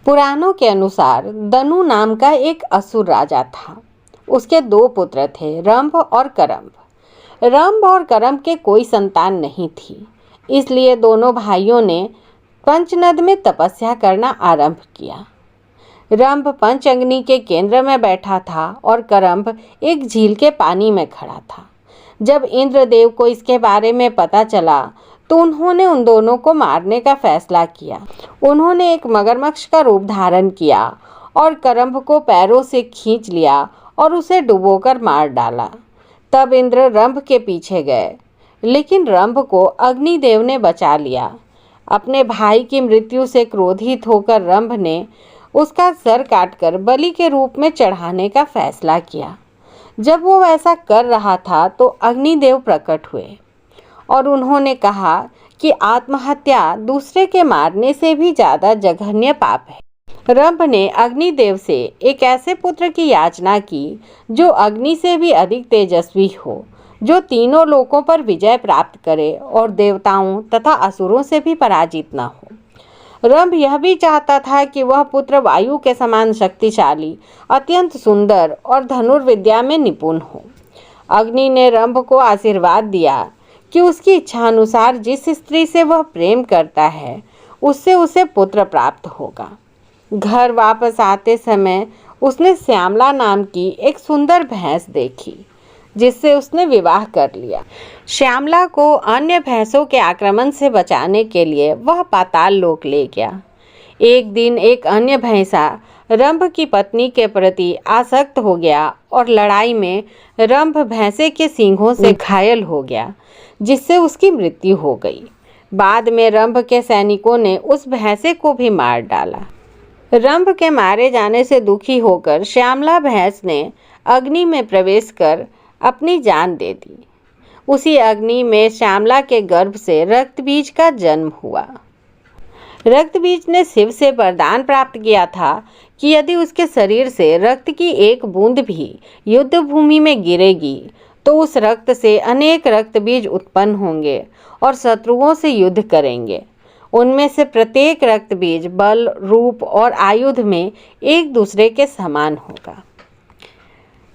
पुराणों के अनुसार दनु नाम का एक असुर राजा था। उसके 2 पुत्र थे, रंभ और करम्भ। रंभ और करम्भ के कोई संतान नहीं थी, इसलिए दोनों भाइयों ने पंचनद में तपस्या करना आरंभ किया। रंभ पंचअग्नि के केंद्र में बैठा था और करम्भ एक झील के पानी में खड़ा था। जब इंद्रदेव को इसके बारे में पता चला तो उन्होंने उन दोनों को मारने का फैसला किया। उन्होंने एक मगरमच्छ का रूप धारण किया और करम्भ को पैरों से खींच लिया और उसे डुबोकर मार डाला। तब इंद्र रंभ के पीछे गए, लेकिन रंभ को अग्निदेव ने बचा लिया। अपने भाई की मृत्यु से क्रोधित होकर रंभ ने उसका सर काटकर बलि के रूप में चढ़ाने का फैसला किया। जब वो ऐसा कर रहा था तो अग्निदेव प्रकट हुए और उन्होंने कहा कि आत्महत्या दूसरे के मारने से भी ज़्यादा जघन्य पाप है। रंभ ने अग्निदेव से एक ऐसे पुत्र की याचना की जो अग्नि से भी अधिक तेजस्वी हो, जो तीनों लोकों पर विजय प्राप्त करे और देवताओं तथा असुरों से भी पराजित न हो। रंभ यह भी चाहता था कि वह पुत्र वायु के समान शक्तिशाली, अत्यंत सुंदर और धनुर्विद्या में निपुण हो। अग्नि ने रंभ को आशीर्वाद दिया कि उसकी इच्छानुसार जिस स्त्री से वह प्रेम करता है उससे उसे पुत्र प्राप्त होगा। घर वापस आते समय उसने श्यामला नाम की एक सुंदर भैंस देखी, जिससे उसने विवाह कर लिया। श्यामला को अन्य भैंसों के आक्रमण से बचाने के लिए वह पाताल लोक ले गया। एक दिन एक अन्य भैंसा रंभ की पत्नी के प्रति आसक्त हो गया और लड़ाई में रंभ भैंसे के सींगों से घायल हो गया, जिससे उसकी मृत्यु हो गई। बाद में रंभ के सैनिकों ने उस भैंसे को भी मार डाला। रंभ के मारे जाने से दुखी होकर श्यामला भैंस ने अग्नि में प्रवेश कर अपनी जान दे दी। उसी अग्नि में श्यामला के गर्भ से रक्तबीज का जन्म हुआ। रक्तबीज ने शिव से वरदान प्राप्त किया था कि यदि उसके शरीर से रक्त की एक बूंद भी युद्ध भूमि में गिरेगी तो उस रक्त से अनेक रक्तबीज उत्पन्न होंगे और शत्रुओं से युद्ध करेंगे। उनमें से प्रत्येक रक्तबीज बल, रूप और आयुध में एक दूसरे के समान होगा।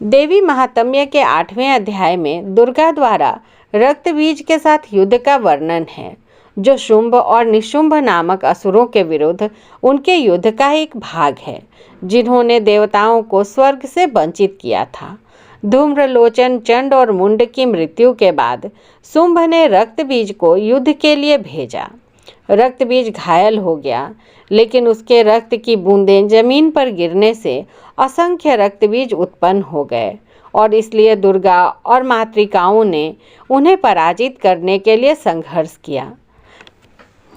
देवी महात्म्य के 8वें अध्याय में दुर्गा द्वारा रक्तबीज के साथ युद्ध का वर्णन है, जो शुंभ और निशुंभ नामक असुरों के विरुद्ध उनके युद्ध का एक भाग है, जिन्होंने देवताओं को स्वर्ग से वंचित किया था। धूम्रलोचन, चंड और मुंड की मृत्यु के बाद शुंभ ने रक्तबीज को युद्ध के लिए भेजा। रक्तबीज घायल हो गया, लेकिन उसके रक्त की बूंदें जमीन पर गिरने से असंख्य रक्तबीज उत्पन्न हो गए और इसलिए दुर्गा और मातृकाओं ने उन्हें पराजित करने के लिए संघर्ष किया।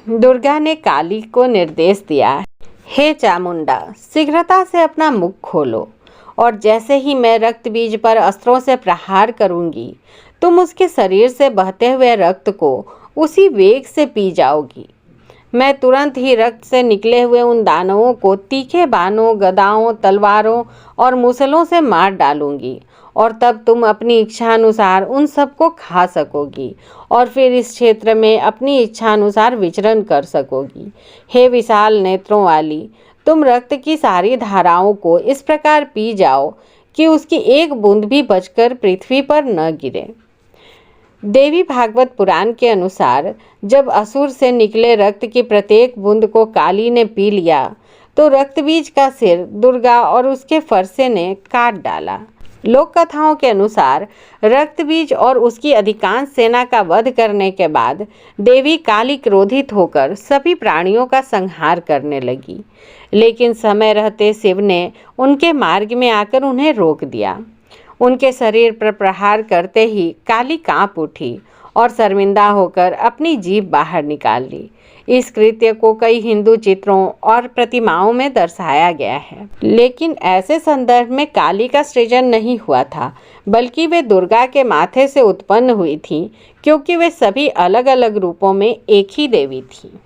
दुर्गा ने काली को निर्देश दिया, हे चामुंडा, शीघ्रता से अपना मुख खोलो और जैसे ही मैं रक्तबीज पर अस्त्रों से प्रहार करूंगी, तुम उसके शरीर से बहते हुए रक्त को उसी वेग से पी जाओगी। मैं तुरंत ही रक्त से निकले हुए उन दानवों को तीखे बाणों, गदाओं, तलवारों और मुसलों से मार डालूंगी और तब तुम अपनी इच्छानुसार उन सबको खा सकोगी और फिर इस क्षेत्र में अपनी इच्छानुसार विचरण कर सकोगी। हे विशाल नेत्रों वाली, तुम रक्त की सारी धाराओं को इस प्रकार पी जाओ कि उसकी एक बूंद भी बचकर पृथ्वी पर न गिरे। देवी भागवत पुराण के अनुसार जब असुर से निकले रक्त की प्रत्येक बूंद को काली ने पी लिया तो रक्तबीज का सिर दुर्गा और उसके फरसे ने काट डाला। लोक कथाओं के अनुसार रक्तबीज और उसकी अधिकांश सेना का वध करने के बाद देवी काली क्रोधित होकर सभी प्राणियों का संहार करने लगी, लेकिन समय रहते शिव ने उनके मार्ग में आकर उन्हें रोक दिया। उनके शरीर पर प्रहार करते ही काली कांप उठी और शर्मिंदा होकर अपनी जीभ बाहर निकाल ली। इस कृत्य को कई हिंदू चित्रों और प्रतिमाओं में दर्शाया गया है, लेकिन ऐसे संदर्भ में काली का सृजन नहीं हुआ था, बल्कि वे दुर्गा के माथे से उत्पन्न हुई थीं, क्योंकि वे सभी अलग अलग रूपों में एक ही देवी थीं।